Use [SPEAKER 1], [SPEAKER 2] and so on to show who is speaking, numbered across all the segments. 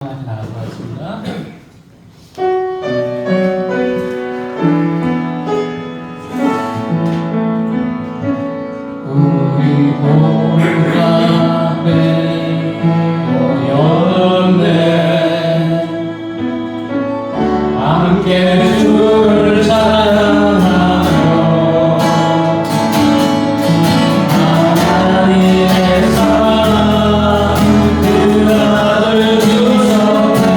[SPEAKER 1] 나왔습니다. 우리 온 앞에 모였네. 함께 주를 찬양하며 하나님의 사랑 그 아들 주셨네.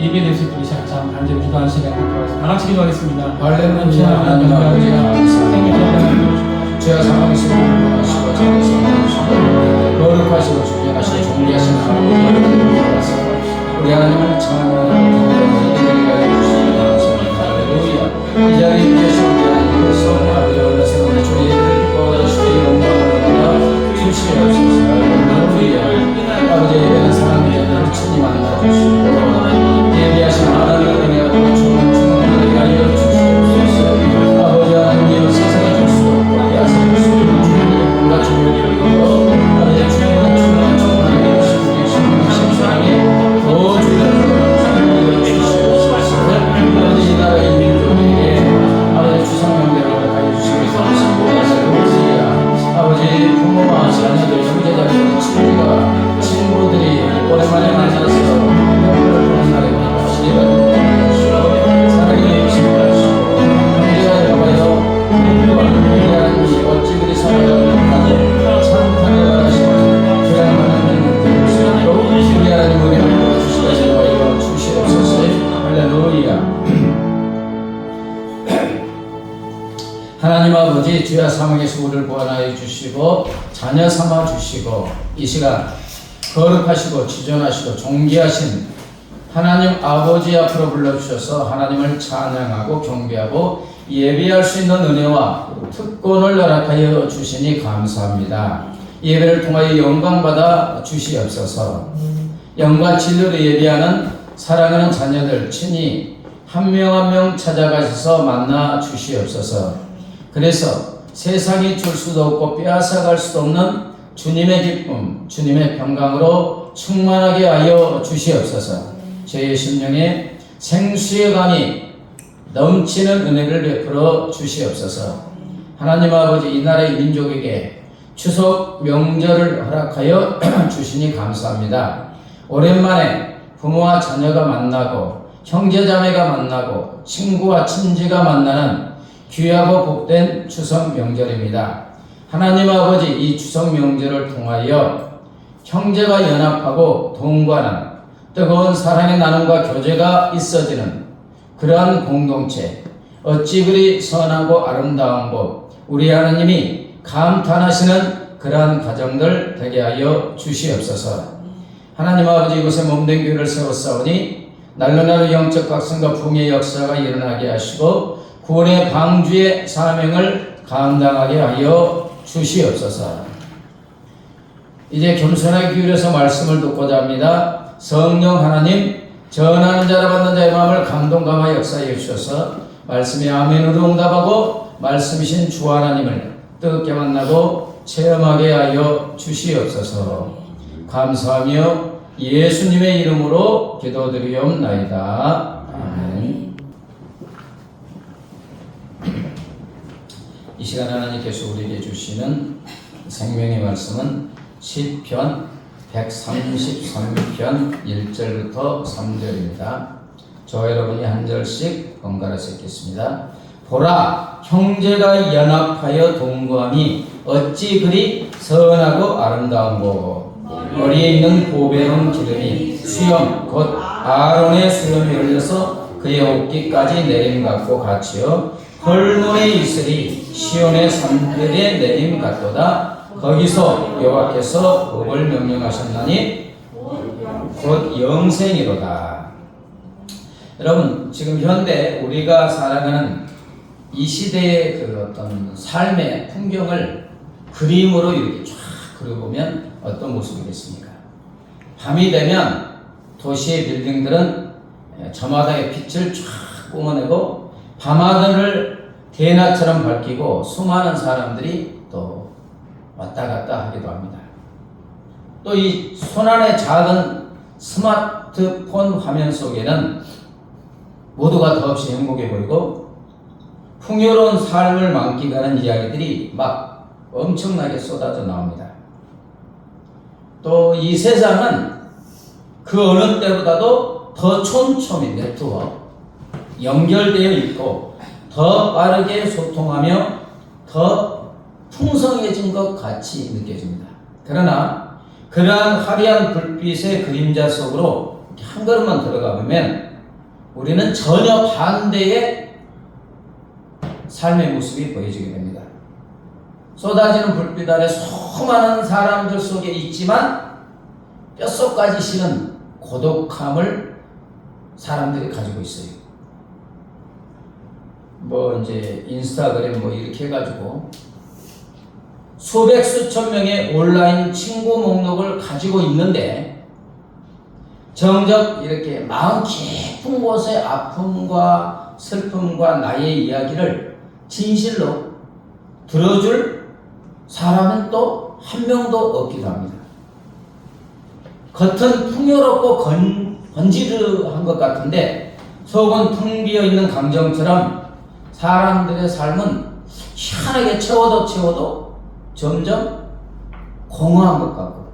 [SPEAKER 1] 예배 드실 분이 참 간절히 기도하는 시간 갖도록 하겠습니다. 다 같이 기도하겠습니다.
[SPEAKER 2] 할렐루야. 하나님 아버지 감사합니다. 죄와 사망에서 구원하시고 자녀에서 만나주시고 거룩하시고 존귀하시고 존귀하신 하나님께서 우리 하나님을 찬양하고 이들에게 하여 주시니 감사합니다. 할렐루야. 이 자리에 계신 우리 하나님께서 아버지 올라서 우리 주의 이름을 기뻐하시고 영광을 주시옵소서. 할렐루야. 아버지 예배는 사람들을 친히 만나주시고 예배하신 하나님의 은혜가 충만하게 하여 주시옵소서. 아버지 하나님이여 세상에 줄 수 없고 야생할 수 없는 주님의 뭔가 주님을 이루고 아버지 주님은 충만하게 하시고 계신 사랑에 더 주님을 주시옵소서. 아버지 이 나라의 민족에게 아버지 주상명대를 허락하여 주시옵소서. 아버지 부모와 자녀들 형제자매들 친구들이 오랜만에 만나서 명절을 보는 날입니다. 사랑해 주시옵소서. 형제가 여봐요. 우리 어찌 그리 살아가면 참하게 바라시고 그야말로 우리 하나님 은혜를 주시옵소서. 주시옵소서. 할렐루야. 하나님 아버지 주야 사망에서 우리를 구원하여 주시고 자녀 삼아 주시고 이 시간 거룩하시고 지존하시고 존귀하신 하나님 아버지 앞으로 불러주셔서 하나님을 찬양하고 경배하고 예배할 수 있는 은혜와 특권을 허락하여 주시니 감사합니다. 예배를 통하여 영광받아 주시옵소서. 영과 진리로 예배하는 사랑하는 자녀들 친히 한 명 한 명 찾아가셔서 만나 주시옵소서. 그래서 세상이 줄 수도 없고 빼앗아갈 수도 없는 주님의 기쁨, 주님의 평강으로 충만하게 하여 주시옵소서. 저의 심령에 생수의 강이 넘치는 은혜를 베풀어 주시옵소서. 하나님 아버지 이 나라의 민족에게 추석 명절을 허락하여 주시니 감사합니다. 오랜만에 부모와 자녀가 만나고 형제자매가 만나고 친구와 친지가 만나는 귀하고 복된 추석 명절입니다. 하나님 아버지 이 추석 명절을 통하여 형제가 연합하고 동거하는 뜨거운 사랑의 나눔과 교제가 있어지는 그러한 공동체, 어찌 그리 선하고 아름다운 곳, 우리 하나님이 감탄하시는 그러한 가정들 되게 하여 주시옵소서. 하나님 아버지 이곳에 몸된 교회를 세웠사오니 날로 영적 각성과 부흥의 역사가 일어나게 하시고 구원의 방주의 사명을 감당하게 하여 주시옵소서. 이제 겸손하게 기울여서 말씀을 듣고자 합니다. 성령 하나님 전하는 자라 받는 자의 마음을 감동감화 역사해 주셔서 말씀에 아멘으로 응답하고 말씀이신 주 하나님을 뜨겁게 만나고 체험하게 하여 주시옵소서. 감사하며 예수님의 이름으로 기도드리옵나이다. 아멘. 이 시간 하나님께서 우리에게 주시는 생명의 말씀은 시편 133편 1절부터 3절입니다. 저 여러분이 한 절씩 번갈아서 읽겠습니다. 보라, 형제가 연합하여 동거함이 어찌 그리 선하고 아름다운고. 머리에 있는 보배로운 기름이 수염 곧 아론의 수염이 흘려서 그의 옷깃까지 내림 같고 같이요 헐모의 이슬이 시온의 산들에 내림 같도다. 거기서 여호와께서 복을 명령하셨나니 곧 영생이로다. 여러분 지금 현대 우리가 살아가는 이 시대의 그 어떤 삶의 풍경을 그림으로 이렇게 쫙 그려보면 어떤 모습이겠습니까? 밤이 되면 도시의 빌딩들은 저마다의 빛을 쫙 뿜어내고 밤하늘을 대낮처럼 밝히고 수많은 사람들이 또 왔다 갔다 하기도 합니다. 또 이 손안의 작은 스마트폰 화면 속에는 모두가 더없이 행복해 보이고 풍요로운 삶을 만끽하는 이야기들이 막 엄청나게 쏟아져 나옵니다. 또 이 세상은 그 어느 때보다도 더 촘촘히 네트워크 연결되어 있고 더 빠르게 소통하며 더 풍성해진 것 같이 느껴집니다. 그러나 그러한 화려한 불빛의 그림자 속으로 한 걸음만 들어가 보면 우리는 전혀 반대의 삶의 모습이 보여지게 됩니다. 쏟아지는 불빛 아래 수많은 사람들 속에 있지만 뼛속까지 실은 고독함을 사람들이 가지고 있어요. 이제 인스타그램 이렇게 해가지고 수백 수천 명의 온라인 친구 목록을 가지고 있는데 정작 이렇게 마음 깊은 곳의 아픔과 슬픔과 나의 이야기를 진실로 들어줄 사람은 또 한 명도 없기도 합니다. 겉은 풍요롭고 건지르한 것 같은데 속은 텅 비어있는 감정처럼 사람들의 삶은 희한하게 채워도 점점 공허한 것 같고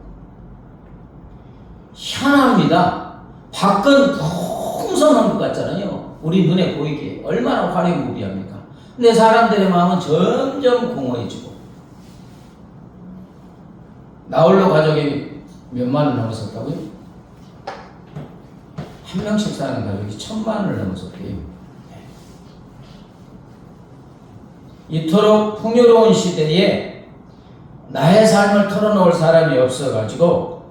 [SPEAKER 2] 희한합니다. 밖은 풍성한 것 같잖아요. 우리 눈에 보이기에 얼마나 화려무비합니까? 근데 사람들의 마음은 점점 공허해지고 나홀로 가족이 몇만을 넘어섰다고요? 한 명씩 사는 가족이 1000만을 넘어섰대요. 이토록 풍요로운 시대에 나의 삶을 털어놓을 사람이 없어가지고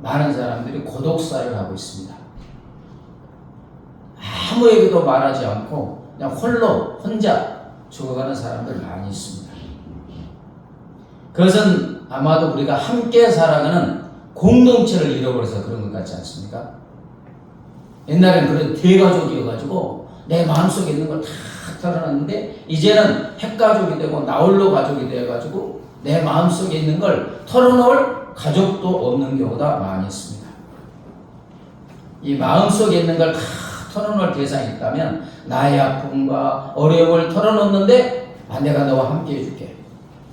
[SPEAKER 2] 많은 사람들이 고독사를 하고 있습니다. 아무에게도 말하지 않고 그냥 혼자 죽어가는 사람들 많이 있습니다. 그것은 아마도 우리가 함께 살아가는 공동체를 잃어버려서 그런 것 같지 않습니까? 옛날엔 그런 대가족이어가지고 내 마음속에 있는 걸 다 털어놨는데 이제는 핵가족이 되고 나홀로 가족이 되어가지고 내 마음속에 있는 걸 털어놓을 가족도 없는 경우가 많이 있습니다. 이 마음속에 있는 걸 다 털어놓을 대상이 있다면 나의 아픔과 어려움을 털어놓는데 내가 너와 함께 해줄게.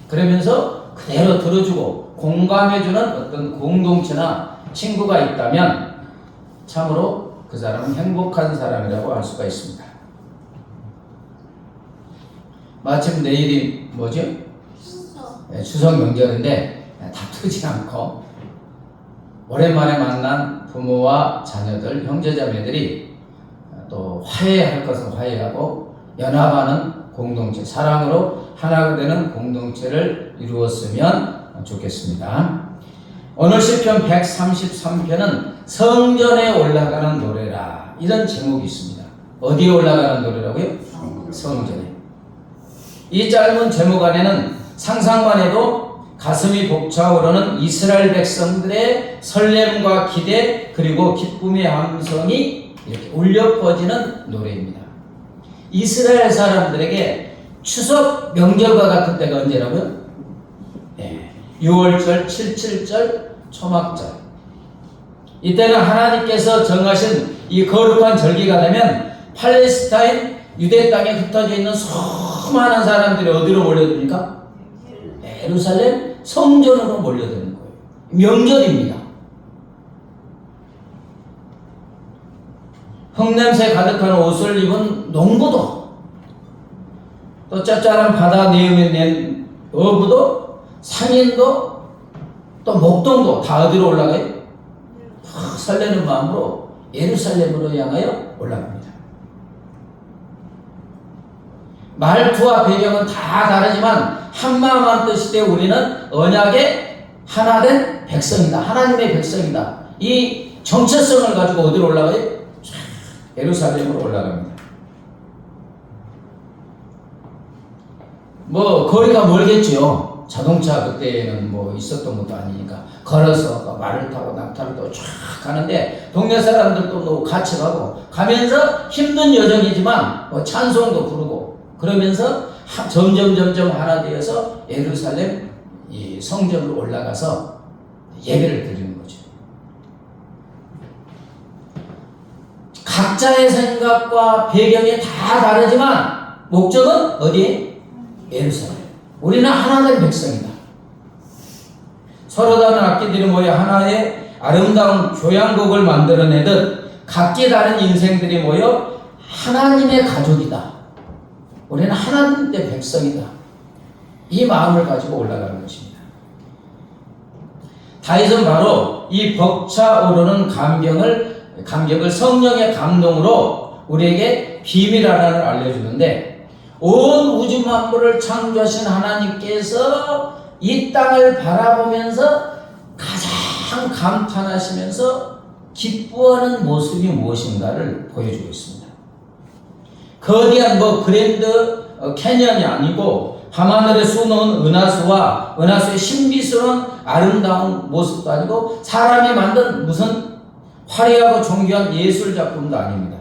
[SPEAKER 2] 그러면서 그대로 들어주고 공감해주는 어떤 공동체나 친구가 있다면 참으로 그 사람은 행복한 사람이라고 할 수가 있습니다. 마침 내일이 뭐죠? 추석 명절인데 다투지 않고 오랜만에 만난 부모와 자녀들, 형제자매들이 또 화해할 것은 화해하고 연합하는 공동체, 사랑으로 하나가 되는 공동체를 이루었으면 좋겠습니다. 오늘 시편 133편은 성전에 올라가는 노래라, 이런 제목이 있습니다. 어디에 올라가는 노래라고요? 성전에. 이 짧은 제목 안에는 상상만 해도 가슴이 벅차오르는 이스라엘 백성들의 설렘과 기대 그리고 기쁨의 함성이 이렇게 울려 퍼지는 노래입니다. 이스라엘 사람들에게 추석 명절과 같은 때가 언제라고요? 6월절, 77절, 초막절. 이때는 하나님께서 정하신 이 거룩한 절기가 되면 팔레스타인 유대 땅에 흩어져 있는 수많은 사람들이 어디로 몰려듭니까? 예루살렘 성전으로 몰려드는 거예요. 명절입니다. 흙냄새 가득한 옷을 입은 농부도, 또 짭짤한 바다 내음에 낸 어부도, 상인도, 또 목동도 다 어디로 올라가요? 설레는 마음으로 예루살렘으로 향하여 올라갑니다. 말투와 배경은 다 다르지만 한마음 한뜻이 되 우리는 언약의 하나된 백성이다. 하나님의 백성이다. 이 정체성을 가지고 어디로 올라가요? 예루살렘으로 올라갑니다. 거리가 멀겠죠. 자동차 그때는 있었던 것도 아니니까 걸어서 말을 타고 낙타를 타고 쫙 가는데 동네 사람들도 같이 가면서 힘든 여정이지만 찬송도 부르고 그러면서 점점 하나 되어서 예루살렘 이 성전으로 올라가서 예배를 드리는 거죠. 각자의 생각과 배경이 다 다르지만 목적은 어디에? 예루살렘. 우리는 하나된 백성이다. 서로 다른 악기들이 모여 하나의 아름다운 교향곡을 만들어내듯 각기 다른 인생들이 모여 하나님의 가족이다. 우리는 하나님의 백성이다. 이 마음을 가지고 올라가는 것입니다. 다윗은 바로 이 벅차오르는 감격을 성령의 감동으로 우리에게 비밀 하나를 알려주는데, 온 우주 만물을 창조하신 하나님께서 이 땅을 바라보면서 가장 감탄하시면서 기뻐하는 모습이 무엇인가를 보여주고 있습니다. 거대한 그랜드 캐년이 아니고 밤하늘에 수놓은 은하수와 은하수의 신비스러운 아름다운 모습도 아니고 사람이 만든 무슨 화려하고 존귀한 예술 작품도 아닙니다.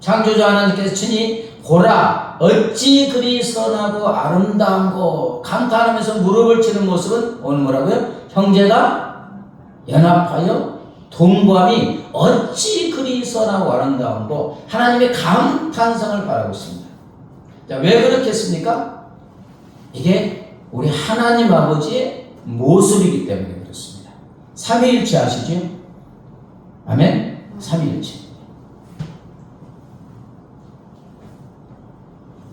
[SPEAKER 2] 창조주 하나님께서 친히 보라 어찌 그리 선하고 아름다운고 감탄하면서 무릎을 치는 모습은 오늘 뭐라고요? 형제가 연합하여 동거함이 어찌 그리 선하고 아름다운고 하나님의 감탄성을 바라고 있습니다. 자, 왜 그렇게 했습니까? 이게 우리 하나님 아버지의 모습이기 때문에 그렇습니다. 삼위일체 아시죠? 아멘? 삼위일체.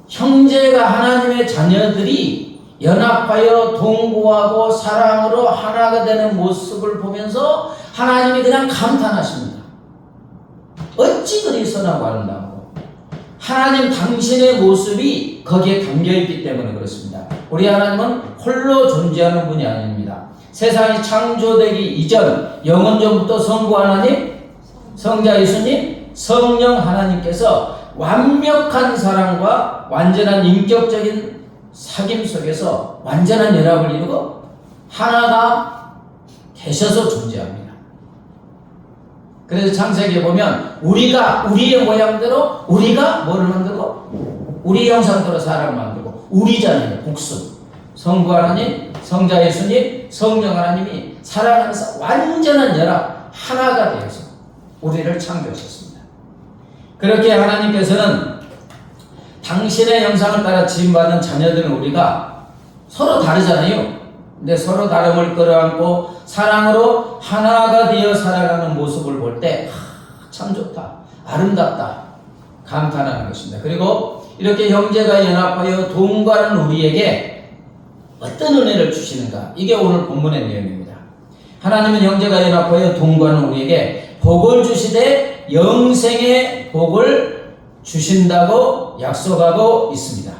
[SPEAKER 2] 형제가 하나님의 자녀들이 연합하여 동거하고 사랑으로 하나가 되는 모습을 보면서 하나님이 그냥 감탄하십니다. 어찌 그리 선하고 아름다운고. 하나님 당신의 모습이 거기에 담겨있기 때문에 그렇습니다. 우리 하나님은 홀로 존재하는 분이 아닙니다. 세상이 창조되기 이전 영원전부터 성부 하나님, 성자 예수님, 성령 하나님께서 완벽한 사랑과 완전한 인격적인 사귐 속에서 완전한 연합을 이루고 하나가 되셔서 존재합니다. 그래서 창세기에 보면 우리가 우리의 모양대로 우리가 뭐를 만들고 우리 형상대로 사람을 만들고 우리잖아요. 복수. 성부 하나님, 성자 예수님, 성령 하나님이 사랑하면서 완전한 연합 하나가 되어서 우리를 창조하셨습니다. 그렇게 하나님께서는 당신의 형상을 따라 지음받은 자녀들은 우리가 서로 다르잖아요. 근데 서로 다름을 끌어안고 사랑으로 하나가 되어 살아가는 모습을 볼 때 참 좋다, 아름답다 감탄하는 것입니다. 그리고 이렇게 형제가 연합하여 동거하는 우리에게 어떤 은혜를 주시는가, 이게 오늘 본문의 내용입니다. 하나님은 형제가 연합하여 동거하는 우리에게 복을 주시되 영생의 복을 주신다고 약속하고 있습니다.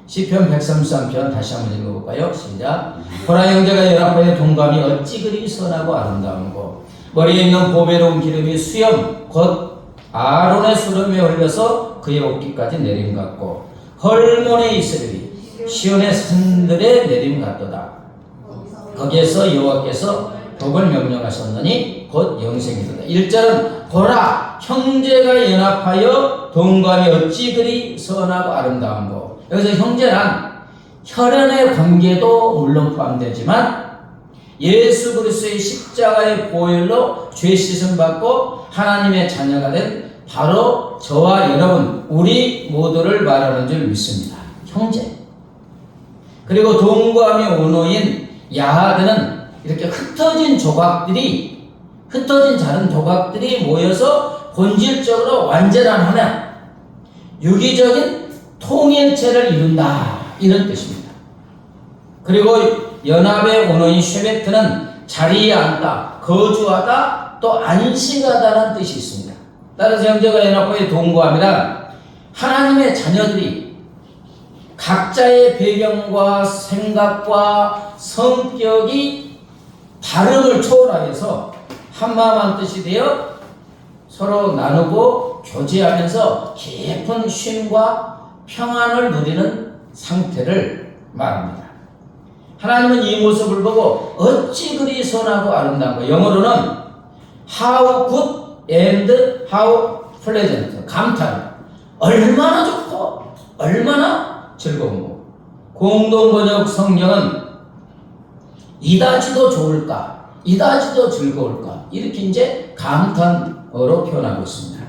[SPEAKER 2] 시편 133편 다시 한번 읽어볼까요? 시작. 보라 형제가 연합하여 동거함이 어찌 그리 선하고 아름다운고 머리에 있는 보배로운 기름이 수염 곧 아론의 수름에 흘려서 그의 옷깃까지 내림 같고 헐몬에 이스라엘이 시온의 산들에 내림 같도다. 거기에서 여호와께서 복을 명령하셨느니 곧 영생이도다. 1절은 보라 형제가 연합하여 동거함이 어찌 그리 선하고 아름다운고. 여기서 형제란 혈연의 관계도 물론 포함되지만 예수 그리스도의 십자가의 보혈로 죄 씻음 받고 하나님의 자녀가 된 바로 저와 여러분 우리 모두를 말하는 줄 믿습니다. 형제. 그리고 동거함의 원어인 야하드는 이렇게 흩어진 작은 조각들이 모여서 본질적으로 완전한 하나, 유기적인 통일체를 이룬다, 이런 뜻입니다. 그리고 연합의 원어인 쉐베트는 자리에 앉다, 거주하다, 또 안식하다라는 뜻이 있습니다. 따라서 형제가 연합하여 동거함이란 하나님의 자녀들이 각자의 배경과 생각과 성격이 다름을 초월하여서 한마음 한뜻이 되어 서로 나누고 교제하면서 깊은 쉼과 평안을 누리는 상태를 말합니다. 하나님은 이 모습을 보고 어찌 그리 선하고 아름다운가. 영어로는 how good and how pleasant. 감탄. 얼마나 좋고 얼마나 즐거운고. 공동번역 성경은 이다지도 좋을까, 이다지도 즐거울까, 이렇게 이제 감탄어로 표현하고 있습니다.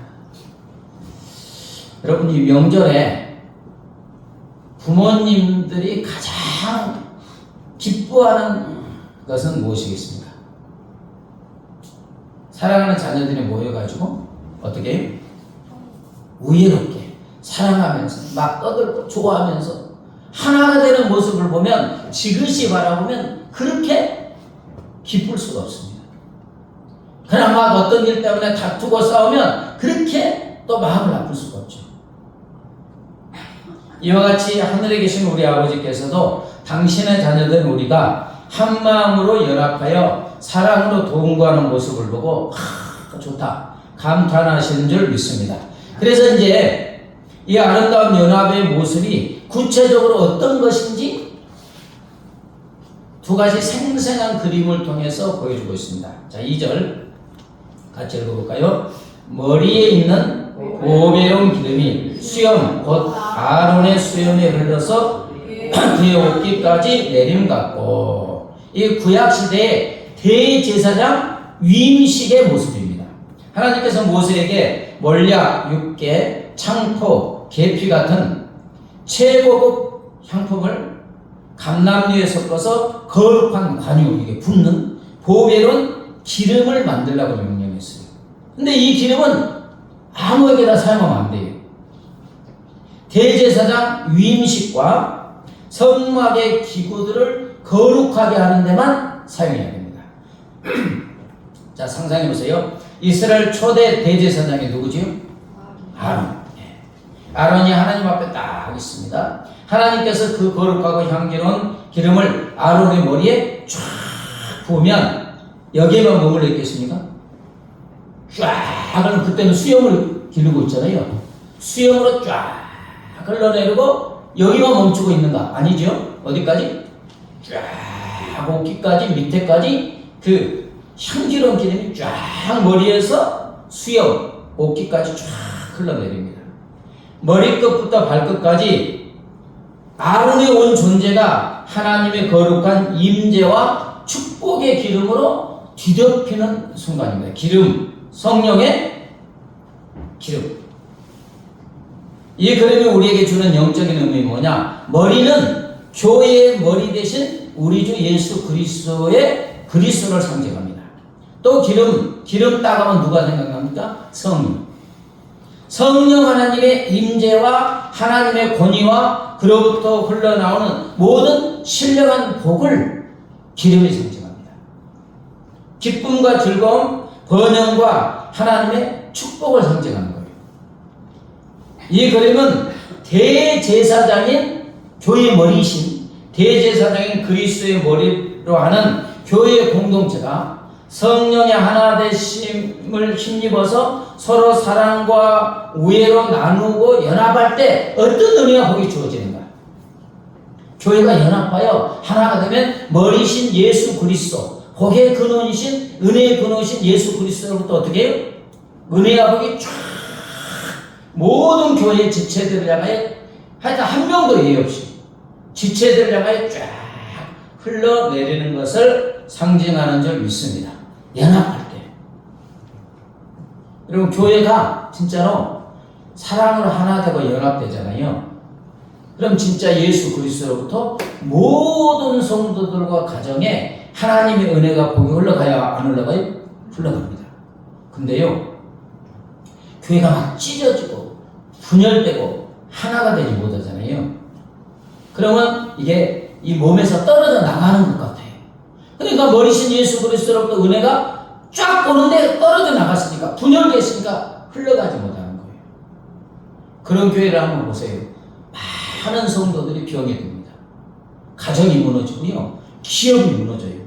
[SPEAKER 2] 여러분, 이 명절에 부모님들이 가장 기뻐하는 것은 무엇이겠습니까? 사랑하는 자녀들이 모여가지고 어떻게 해요? 우애롭게 사랑하면서 막 떠들고 좋아하면서 하나가 되는 모습을 보면, 지그시 바라보면 그렇게 기쁠 수가 없습니다. 그러나 막 어떤 일 때문에 다투고 싸우면 그렇게 또 마음을 나쁠 수가 없죠. 이와 같이 하늘에 계신 우리 아버지께서도 당신의 자녀된 우리가 한 마음으로 연합하여 사랑으로 동거하는 모습을 보고 좋다 감탄하시는 줄 믿습니다. 그래서 이제 이 아름다운 연합의 모습이 구체적으로 어떤 것인지 두 가지 생생한 그림을 통해서 보여주고 있습니다. 자, 2절 같이 읽어볼까요? 머리에 있는 보배로운 기름이 수염 곧 아론의 수염에 흘러서 그의 옷깃까지 내림 같고, 이 구약시대의 대제사장 위임식의 모습입니다. 하나님께서 모세에게 몰약, 육개, 창포, 계피 같은 최고급 향품을 감람류에 섞어서 거룩한 관유, 이게 붓는 보배로운 기름을 만들라고 명령했어요. 근데 이 기름은 아무에게나 사용하면 안 돼요. 대제사장 위임식과 성막의 기구들을 거룩하게 하는 데만 사용해야 됩니다. 자, 상상해 보세요. 이스라엘 초대 대제사장이 누구지요? 아론. 아론이 하나님 앞에 딱 있습니다. 하나님께서 그 거룩하고 향기로운 기름을 아론의 머리에 쫙 부으면 여기에만 머물러 있겠습니까? 쫙, 그럼 그때는 수염을 기르고 있잖아요. 수염으로 쫙 흘러내리고 여기만 멈추고 있는가? 아니죠. 어디까지? 쫙 옷깃까지 밑에까지 그 향기로운 기름이 쫙 머리에서 수염, 옷깃까지 쫙 흘러내립니다. 머리끝부터 발끝까지 아론의 온 존재가 하나님의 거룩한 임재와 축복의 기름으로 뒤덮이는 순간입니다. 기름, 성령의 기름. 이 그림이 우리에게 주는 영적인 의미는 뭐냐? 머리는 교회의 머리 대신 우리 주 예수 그리스도의 그리스도를 상징합니다. 또 기름 따가면 누가 생각납니까? 성령. 성령 하나님의 임재와 하나님의 권위와 그로부터 흘러나오는 모든 신령한 복을 기름이 상징합니다. 기쁨과 즐거움, 번영과 하나님의 축복을 상징하는 거예요. 이 그림은 대제사장인 교회의 머리이신 대제사장인 그리스도의 머리로 하는 교회의 공동체가 성령의 하나 되심을 힘입어서 서로 사랑과 우애로 나누고 연합할 때 어떤 은혜와 복이 주어지는가? 교회가 연합하여 하나가 되면 머리신 예수 그리스도, 복의 근원이신 은혜의 근원이신 예수 그리스도로부터 어떻게 해요? 은혜와 복이 쫙 모든 교회의 지체들을 향하여 하여튼 한 명도 예의 없이 지체들을 향하여 쫙 흘러내리는 것을 상징하는 줄 믿습니다. 연합할 때. 여러분, 교회가 진짜로 사랑으로 하나 되고 연합되잖아요. 그럼 진짜 예수 그리스도로부터 모든 성도들과 가정에 하나님의 은혜가 복이 흘러가야 안 흘러가요? 흘러갑니다. 근데요, 교회가 막 찢어지고 분열되고 하나가 되지 못하잖아요. 그러면 이게 이 몸에서 떨어져 나가는 것 같아요. 그러니까 머리신 예수 그리스도로부터 은혜가 쫙 오는데 떨어져 나갔으니까, 분열됐으니까 흘러가지 못하는 거예요. 그런 교회를 한번 보세요. 많은 성도들이 병에 듭니다. 가정이 무너지고요, 기업이 무너져요.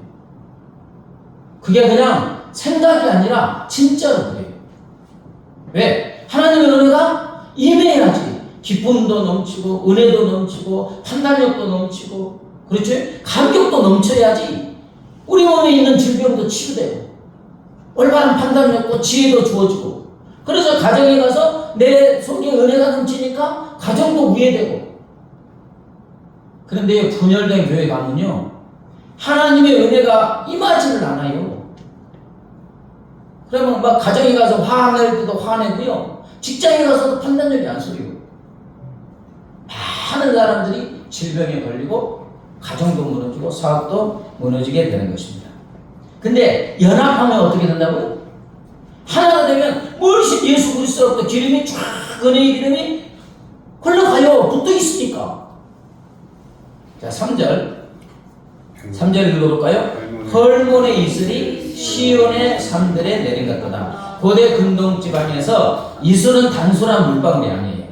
[SPEAKER 2] 그게 그냥 생각이 아니라 진짜로 그래요. 왜? 하나님의 은혜가 임해야지 기쁨도 넘치고 은혜도 넘치고 판단력도 넘치고, 그렇죠? 감격도 넘쳐야지 우리 몸에 있는 질병도 치유되고 올바른 판단력도 지혜도 주어지고, 그래서 가정에 가서 내 속에 은혜가 넘치니까 가정도 위해되고. 그런데 분열된 교회 가면요, 하나님의 은혜가 임하지를 않아요. 그러면 막 가정에 가서 화낼 때도 화내고요, 직장에 가서도 판단력이 안 서요. 많은 사람들이 질병에 걸리고 가정도 무너지고 사업도 무너지게 되는 것입니다. 근데 연합하면 어떻게 된다고요? 하나가 되면 머리신 예수 그리스도로부터 기름이 쫙, 은혜의 기름이 흘러가요. 붙어 있으니까. 자, 3절 읽어볼까요? 헐몬의 이슬이 시온의 산들에 내린 같도다. 고대 근동 지방에서 이슬은 단순한 물방울이 아니에요.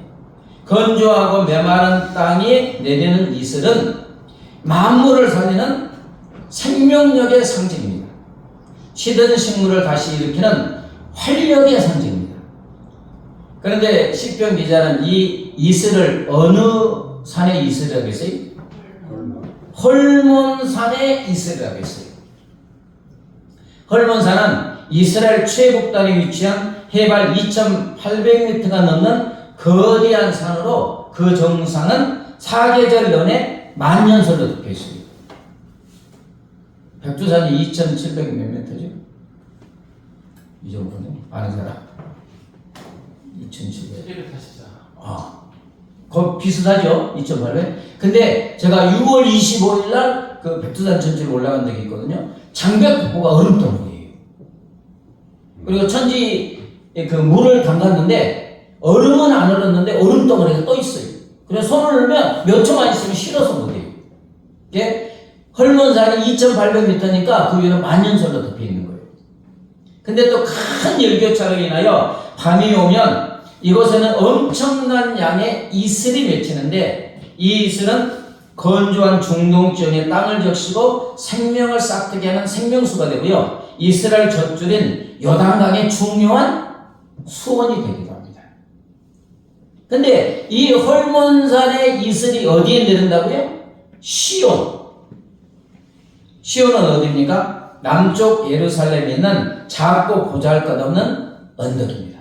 [SPEAKER 2] 건조하고 메마른 땅이 내리는 이슬은 만물을 살리는 생명력의 상징입니다. 시든 식물을 다시 일으키는 활력의 상징입니다. 그런데 시편 기자는 이 이슬을 어느 산의 이슬이라고 했어요? 헐몬산의 이슬이라고 했어요. 헐몬산은 이스라엘 최북단에 위치한 해발 2,800m가 넘는 거대한 산으로 그 정상은 사계절 내내 만년설로 덮여 있습니다. 백두산이 2,700 몇 m죠? 이 정도는 아는 사람? 2,700.
[SPEAKER 1] 780자.
[SPEAKER 2] 거의 비슷하죠? 2,800. 근데 제가 6월 25일 날 그 백두산 전체로 올라간 적이 있거든요. 장벽폭포가 얼음덩어리예요. 그리고 천지 그 물을 담갔는데 얼음은 안 얼었는데 얼음덩어리가 떠 있어요. 그래서 손을 넣으면 몇 초만 있으면 실어서 못해요. 이게 헐몬산이 2,800m니까 그 위에는 만년설로 덮여 있는 거예요. 근데 또 큰 일교차로 인하여 밤이 오면 이곳에는 엄청난 양의 이슬이 맺히는데 이 이슬은 건조한 중동 지역의 땅을 적시고 생명을 싹트게 하는 생명수가 되고요. 이스라엘 젖줄인 요단강의 중요한 수원이 되기도 합니다. 근데 이 헐몬산의 이슬이 어디에 내린다고요? 시온. 시온은 어디입니까? 남쪽 예루살렘에 있는 작고 보잘것없는 언덕입니다.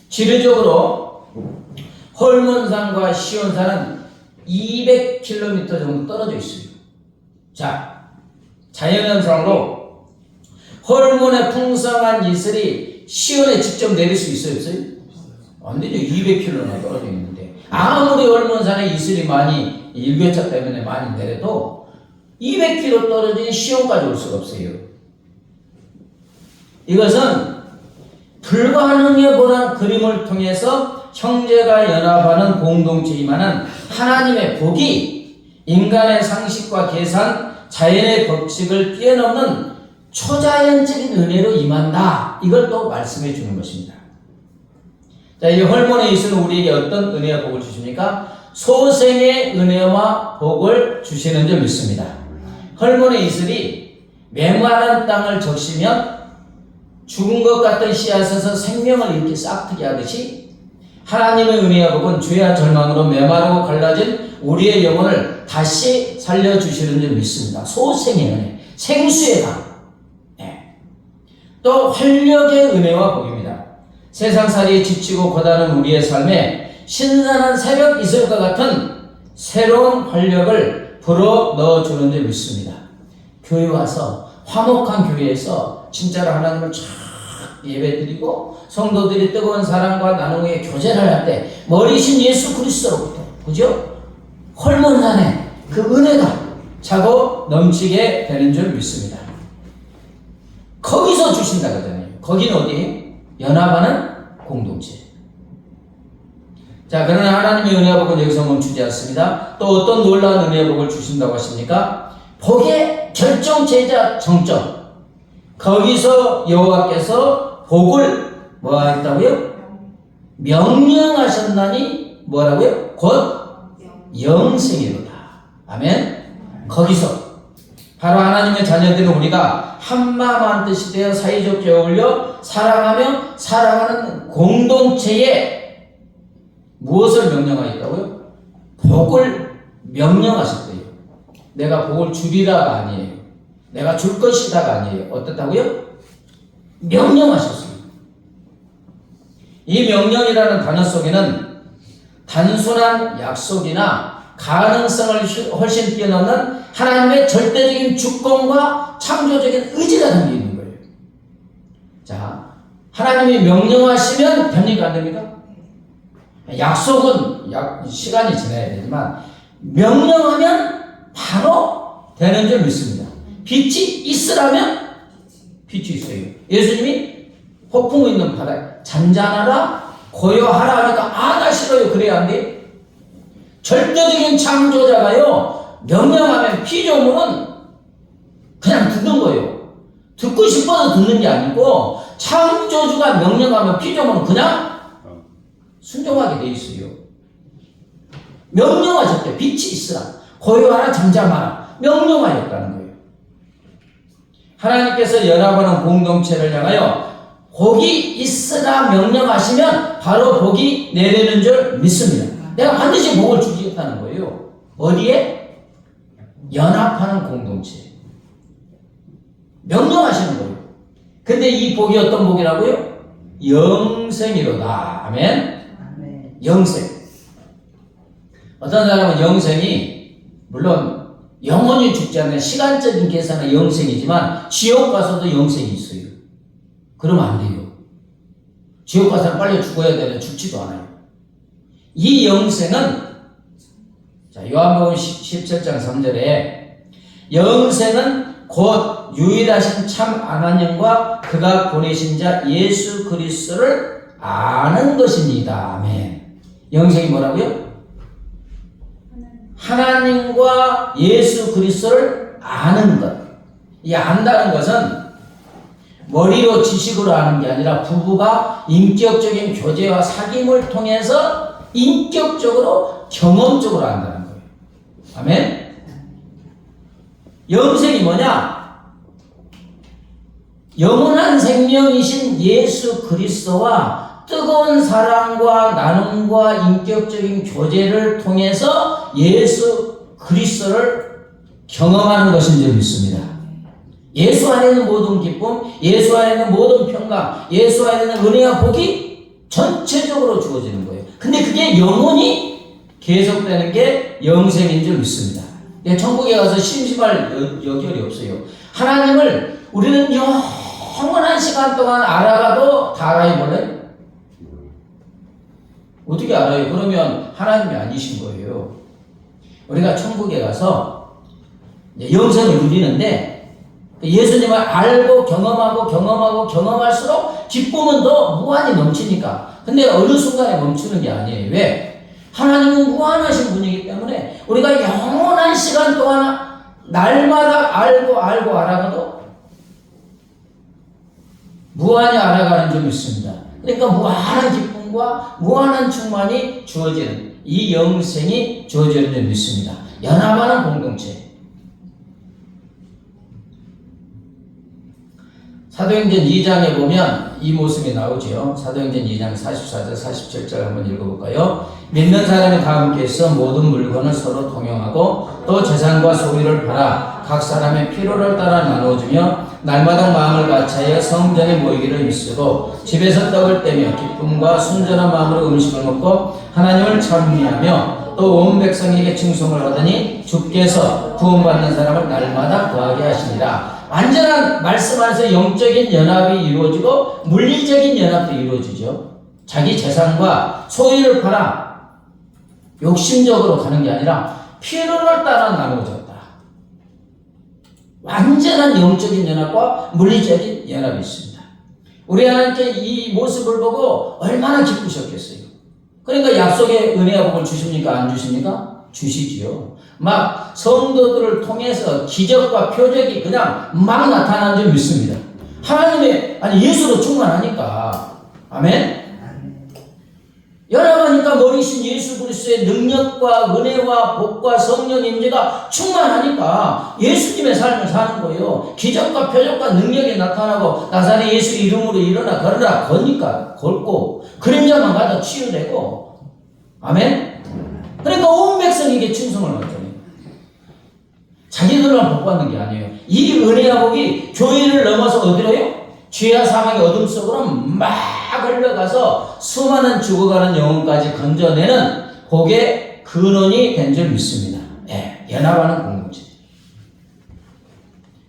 [SPEAKER 2] 지리적으로 헐몬산과 시온산은 200km 정도 떨어져 있어요. 자, 자연현상으로 헐몬의 풍성한 이슬이 시온에 직접 내릴 수 있어요, 없어요? 안 되죠. 200km나 떨어져 있는데 아무리 헐몬산에 이슬이 많이 일교차 때문에 많이 내려도 200km 떨어진 시온까지 올 수가 없어요. 이것은 불가능해 보는 그림을 통해서 형제가 연합하는 공동체이만은 하나님의 복이 인간의 상식과 계산, 자연의 법칙을 뛰어넘는 초자연적인 은혜로 임한다. 이걸 또 말씀해 주는 것입니다. 자, 이 헐몬의 이슬은 우리에게 어떤 은혜와 복을 주십니까? 소생의 은혜와 복을 주시는 줄 믿습니다. 헐몬의 이슬이 메마른 땅을 적시면 죽은 것 같은 씨앗에서 생명을 이렇게 싹트게 하듯이 하나님의 은혜와 복은 죄와 절망으로 메마르고 갈라진 우리의 영혼을 다시 살려주시는 줄 믿습니다. 소생의 은혜, 생수의 강. 네. 또 활력의 은혜와 복입니다. 세상살이에 지치고 고단한 우리의 삶에 신선한 새벽 이슬과 같은 새로운 활력을 불어 넣어주는 줄 믿습니다. 교회 와서 화목한 교회에서 진짜로 하나님을 쫙 예배드리고 성도들이 뜨거운 사랑과 나눔의 교제를 할 때 머리신 예수 그리스도로부터 그죠? 헐몬산에 그 은혜가 차고 넘치게 되는 줄 믿습니다. 거기서 주신다 그러잖아요. 거기는 어디예요? 연합하는 공동체. 자, 그러나 하나님의 은혜와 복은 여기서 멈추지 않습니다. 또 어떤 놀라운 은혜와 복을 주신다고 하십니까? 복의 결정체이자 정점. 거기서 여호와께서 복을 뭐 하겠다고요? 명령하셨나니 뭐라고요? 곧 영생이로다. 아멘. 거기서 바로 하나님의 자녀들은 우리가 한마음 한뜻이 되어 사이좋게 어울려 사랑하며 사랑하는 공동체에 무엇을 명령하겠다고요? 복을 명령하셨대요. 내가 복을 주리라가 아니에요. 내가 줄 것이다가 아니에요. 어떻다고요? 명령하셨어요. 이 명령이라는 단어 속에는 단순한 약속이나 가능성을 훨씬 뛰어넘는 하나님의 절대적인 주권과 창조적인 의지가 담겨 있는 거예요. 자, 하나님이 명령하시면 됩니까? 안 됩니까? 약속은 시간이 지나야 되지만 명령하면 바로 되는 줄 믿습니다. 빛이 있으라면 빛이 있어요. 예수님이 폭풍 있는 바다에 잔잔하라 고요하라 하니까 나 싫어요. 그래야 안 돼요. 절대적인 창조자가요 명령하면 피조물은 그냥 듣는 거예요. 듣고 싶어서 듣는 게 아니고 창조주가 명령하면 피조물은 그냥 순종하게 돼 있어요. 명령하셨대. 빛이 있으라. 고요하라 잠잠하라. 명령하였다는 거예요. 하나님께서 연합하는 공동체를 향하여 복이 있으라 명령하시면 바로 복이 내리는 줄 믿습니다. 내가 반드시 복을 주겠다는 거예요. 어디에? 연합하는 공동체. 명령하시는 거예요. 근데 이 복이 어떤 복이라고요? 영생이로다. 아멘? 영생. 어떤 사람은 영생이 물론 영원히 죽지 않는 시간적인 계산은 영생이지만 지옥 가서도 영생이 있어요. 그러면 안 돼요. 지옥 가서는 빨리 죽어야 되는데 죽지도 않아요. 이 영생은 자 요한복음 17장 3절에 영생은 곧 유일하신 참 하나님과 그가 보내신 자 예수 그리스도를 아는 것입니다. 아멘. 영생이 뭐라고요? 하나님과 예수 그리스도를 아는 것. 이 안다는 것은 머리로 지식으로 아는 게 아니라 부부가 인격적인 교제와 사귐을 통해서 인격적으로 경험적으로 안다는 거예요. 아멘? 영생이 뭐냐? 영원한 생명이신 예수 그리스도와 뜨거운 사랑과 나눔과 인격적인 교제를 통해서 예수 그리스도를 경험하는 것인 줄 믿습니다. 예수 안에 있는 모든 기쁨, 예수 안에 있는 모든 평강, 예수 안에 있는 은혜와 복이 전체적으로 주어지는 거예요. 근데 그게 영원히 계속되는 게 영생인 줄 믿습니다. 천국에 가서 심심할 여결이 없어요. 하나님을 우리는 영원한 시간 동안 알아가도 다 알아볼래요? 어떻게 알아요? 그러면 하나님이 아니신 거예요. 우리가 천국에 가서 영생을 누리는데 예수님을 알고 경험할수록 기쁨은 더 무한히 넘치니까. 근데 어느 순간에 멈추는 게 아니에요. 왜? 하나님은 무한하신 분이기 때문에 우리가 영원한 시간 동안 날마다 알고 알아가도 무한히 알아가는 줄 믿습니다. 그러니까 무한한 기쁨과 무한한 충만이 주어지는 이 영생이 주어지는 줄 믿습니다. 연합하는 공동체. 사도행전 2장에 보면 이 모습이 나오죠. 사도행전 2장 44절 47절 한번 읽어볼까요? 믿는 사람이 다 함께 있어 모든 물건을 서로 통용하고 또 재산과 소유를 팔아 각 사람의 필요를 따라 나눠주며 날마다 마음을 같이하여 성전에 모이기를 믿으고 집에서 떡을 떼며 기쁨과 순전한 마음으로 음식을 먹고 하나님을 찬미하며 또 온 백성에게 칭송을 하더니 주께서 구원받는 사람을 날마다 구하게 하시니라. 완전한 말씀 안에서 영적인 연합이 이루어지고 물리적인 연합도 이루어지죠. 자기 재산과 소유를 팔아 욕심적으로 가는 게 아니라 필요를 따라 나누어졌다. 완전한 영적인 연합과 물리적인 연합이 있습니다. 우리 하나님께 이 모습을 보고 얼마나 기쁘셨겠어요. 그러니까 약속의 은혜와 복을 주십니까? 안 주십니까? 주시지요. 막 성도들을 통해서 기적과 표적이 그냥 막 나타나는 줄 믿습니다. 하나님의 예수로 충만하니까. 아멘. 연합하니까 머리신 예수 그리스도의 능력과 은혜와 복과 성령 임재가 충만하니까 예수님의 삶을 사는 거예요. 기적과 표적과 능력이 나타나고 나사렛 예수 이름으로 일어나 걸으라 거니까 걷고 그림자만 가도 치유되고. 아멘. 그러니까 온 백성에게 충성을 받잖아요. 자기들만 복받는 게 아니에요. 이 은혜와 복이 교회를 넘어서 어디로요? 죄와 사망의 어둠 속으로 막 흘러가서 수많은 죽어가는 영혼까지 건져내는 복의 근원이 된 줄 믿습니다. 연합하는 공동체.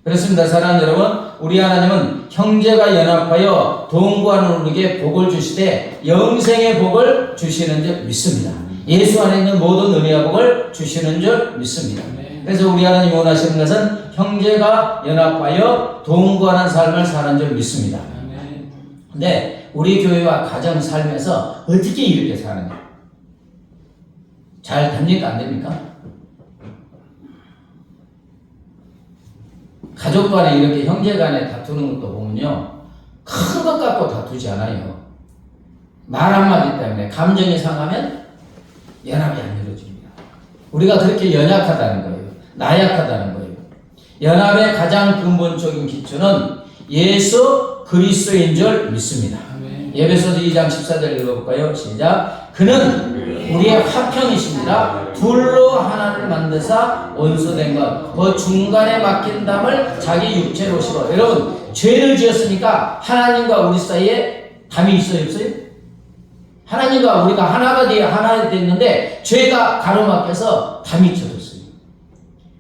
[SPEAKER 2] 그렇습니다. 사랑하는 여러분, 우리 하나님은 형제가 연합하여 동거하는 우리에게 복을 주시되 영생의 복을 주시는 줄 믿습니다. 예수 안에 있는 모든 은혜와 복을 주시는 줄 믿습니다. 그래서 우리 하나님 원하시는 것은 형제가 연합하여 동거하는 삶을 사는 줄 믿습니다. 근데 우리 교회와 가정 삶에서 어떻게 이렇게 사느냐? 잘 됩니까? 안 됩니까? 가족 간에 이렇게 형제 간에 다투는 것도 보면요, 큰 것 갖고 다투지 않아요. 말 한마디 때문에 감정이 상하면 연합이 안 이루어집니다. 우리가 그렇게 연약하다는 거예요. 나약하다는 거예요. 연합의 가장 근본적인 기초는 예수 그리스도인 줄 믿습니다. 에베소서 2장 14절 읽어볼까요? 시작. 그는 우리의 화평이십니다. 둘로 하나를 만드사 원수된 것 그 중간에 막힌 담을 자기 육체로 실어. 여러분 죄를 지었으니까 하나님과 우리 사이에 담이 있어요? 없어요? 하나님과 우리가 하나 됐는데 죄가 가로막혀서 담이 쳐졌어요.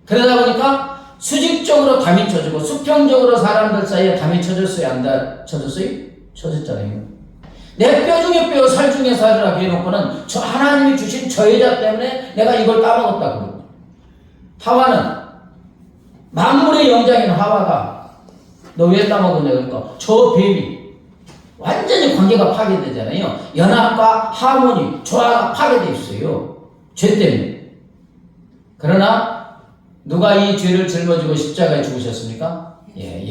[SPEAKER 2] 그러다 보니까 수직적으로 담이 쳐지고 수평적으로 사람들 사이에 담이 쳐졌어요? 안 쳐졌어요? 쳐졌잖아요. 내 뼈 중에 뼈, 살 중에 살이라고 해놓고는 저 하나님이 주신 저 여자 때문에 내가 이걸 따먹었다고 그러고. 하와는 만물의 영장인 하와가 너 왜 따먹었냐 그러니까 저 뱀이 완전히 관계가 파괴되잖아요. 연합과 하모니, 조화가 파괴되어 있어요. 죄 때문에. 그러나 누가 이 죄를 짊어지고 십자가에 죽으셨습니까? 예,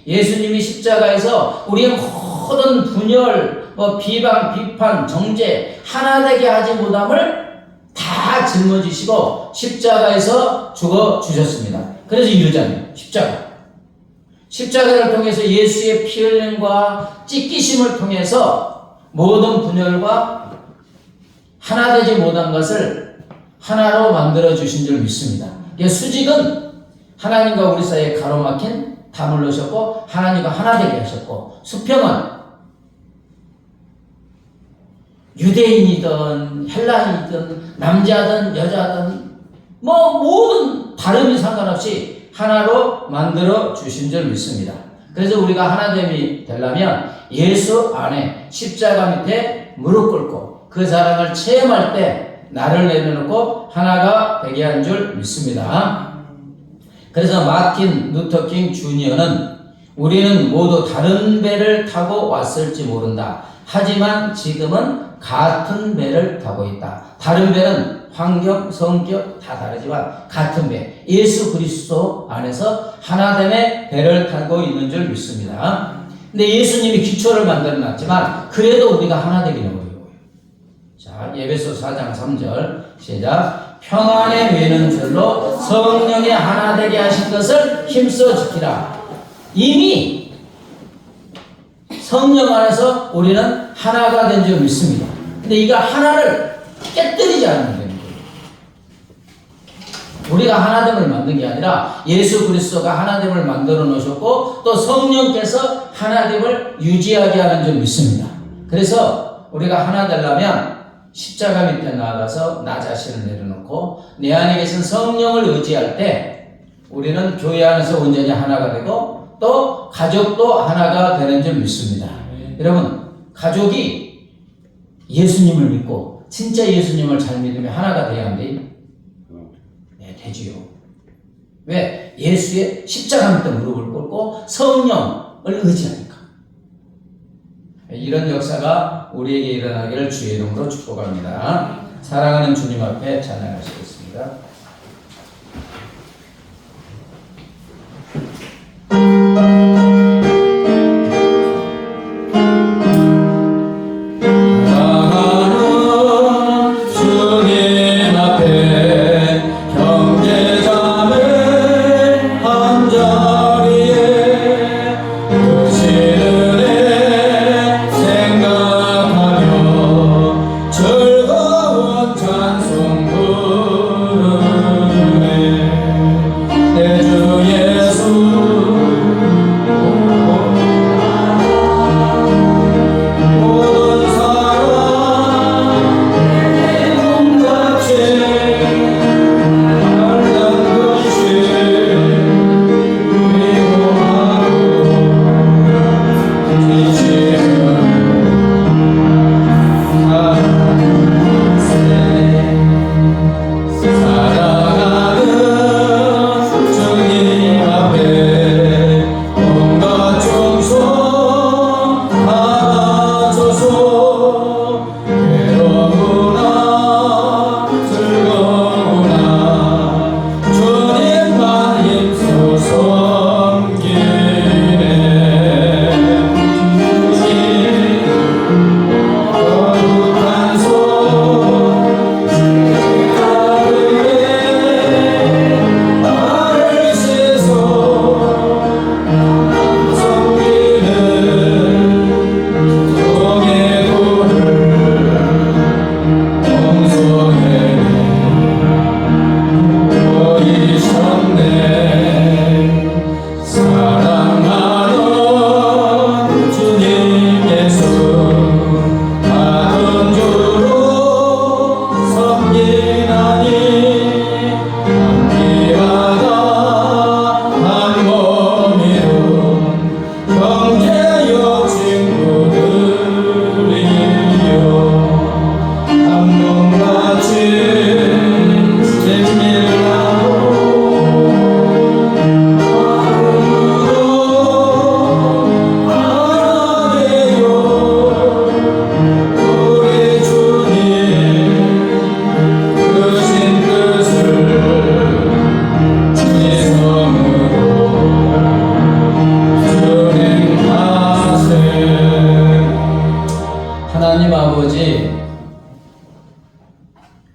[SPEAKER 2] 예수님이 십자가에서 우리의 모든 분열, 비방, 비판, 정죄 하나 되게 하지 못함을 다 짊어지시고 십자가에서 죽어 주셨습니다. 그래서 이러잖아요. 십자가를 통해서 예수의 피 흘림과 찢기심을 통해서 모든 분열과 하나 되지 못한 것을 하나로 만들어 주신 줄 믿습니다. 수직은 하나님과 우리 사이에 가로막힌 담을 넣으셨고 하나님과 하나 되게 하셨고, 수평은 유대인이든 헬라인이든 남자든 여자든 모든 다름이 상관없이 하나로 만들어 주신 줄 믿습니다. 그래서 우리가 하나됨이 되려면 예수 안에 십자가 밑에 무릎 꿇고 그 사랑을 체험할 때 나를 내려놓고 하나가 되게 한 줄 믿습니다. 그래서 마틴 루터킹 주니어는 우리는 모두 다른 배를 타고 왔을지 모른다. 하지만 지금은 같은 배를 타고 있다. 다른 배는 환경, 성격 다 다르지만 같은 배, 예수 그리스도 안에서 하나됨의 배를 타고 있는 줄 믿습니다. 근데 예수님이 기초를 만들어 놨지만 그래도 우리가 하나 되기는 어려워요. 자, 에베소 4장 3절 시작. 평안의 매는 줄로 성령의 하나 되게 하신 것을 힘써 지키라. 이미 성령 안에서 우리는 하나가 된 줄 믿습니다. 근데 이거 하나를 깨뜨리지 않으면 되는 거예요. 우리가 하나됨을 만든 게 아니라 예수 그리스도가 하나됨을 만들어 놓으셨고 또 성령께서 하나됨을 유지하게 하는 줄 믿습니다. 그래서 우리가 하나 되려면 십자가 밑에 나아가서 나 자신을 내려놓고 내 안에 계신 성령을 의지할 때 우리는 교회 안에서 온전히 하나가 되고 또 가족도 하나가 되는 줄 믿습니다. 여러분, 가족이 예수님을 믿고 진짜 예수님을 잘 믿으면 하나가 돼야 안 돼요? 네, 되지요. 왜? 예수의 십자가 밑에 무릎을 꿇고 성령을 의지하니까. 이런 역사가 우리에게 일어나기를 주의 이름으로 축복합니다. 사랑하는 주님 앞에 찬양하시겠습니다.
[SPEAKER 3] 즐거운 찬송 부르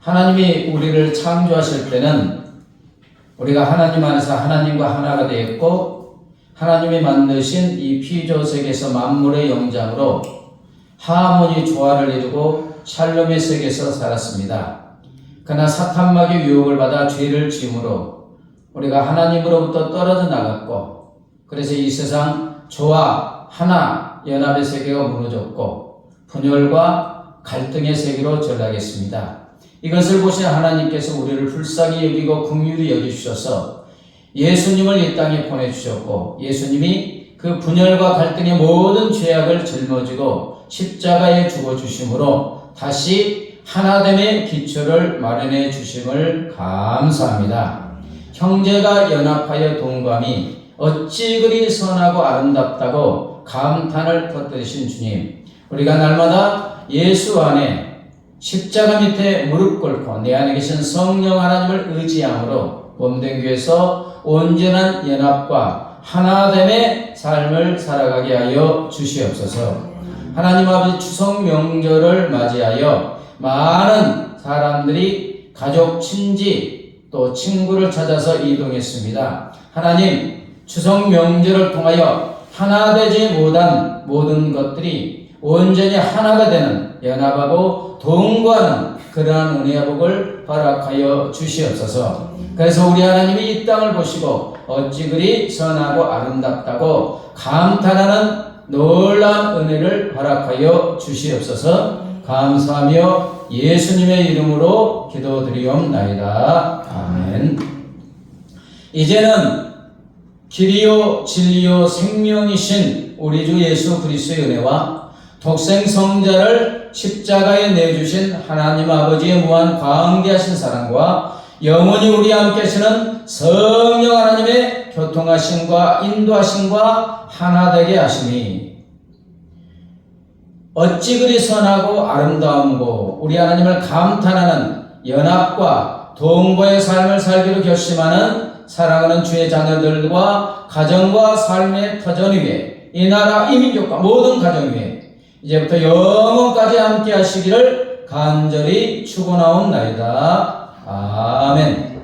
[SPEAKER 2] 하나님이 우리를 창조하실 때는 우리가 하나님 안에서 하나님과 하나가 되었고 하나님이 만드신 이 피조세계에서 만물의 영장으로 하모니 조화를 이루고 샬롬의 세계에서 살았습니다. 그러나 사탄마귀의 유혹을 받아 죄를 지음으로 우리가 하나님으로부터 떨어져 나갔고 그래서 이 세상 조화, 하나, 연합의 세계가 무너졌고 분열과 갈등의 세계로 전락했습니다. 이것을 보신 하나님께서 우리를 불쌍히 여기고 긍휼히 여기주셔서 예수님을 이 땅에 보내주셨고 예수님이 그 분열과 갈등의 모든 죄악을 짊어지고 십자가에 죽어주심으로 다시 하나됨의 기초를 마련해 주심을 감사합니다. 형제가 연합하여 동감이 어찌 그리 선하고 아름답다고 감탄을 터뜨리신 주님, 우리가 날마다 예수 안에 십자가 밑에 무릎 꿇고 내 안에 계신 성령 하나님을 의지함으로 몸된 교회에서 온전한 연합과 하나됨의 삶을 살아가게 하여 주시옵소서. 하나님 아버지 추석 명절을 맞이하여 많은 사람들이 가족, 친지 또 친구를 찾아서 이동했습니다. 하나님, 추석 명절을 통하여 하나 되지 못한 모든 것들이 온전히 하나가 되는 연합하고 동거하는 그러한 은혜와 복을 허락하여 주시옵소서. 그래서 우리 하나님이 이 땅을 보시고 어찌 그리 선하고 아름답다고 감탄하는 놀라운 은혜를 허락하여 주시옵소서. 감사하며 예수님의 이름으로 기도드리옵나이다. 아멘. 이제는 길이요 진리요 생명이신 우리 주 예수 그리스도의 은혜와 독생 성자를 십자가에 내주신 하나님 아버지의 무한 광대하신 사랑과 영원히 우리 함께 하시는 성령 하나님의 교통하심과 인도하심과 하나 되게 하심이 어찌 그리 선하고 아름다움고 우리 하나님을 감탄하는 연합과 동거의 삶을 살기로 결심하는 사랑하는 주의 자녀들과 가정과 삶의 터전 위에 이 나라 이 민족과 모든 가정 위에 이제부터 영원까지 함께 하시기를 간절히 축원하옵나이다. 아멘.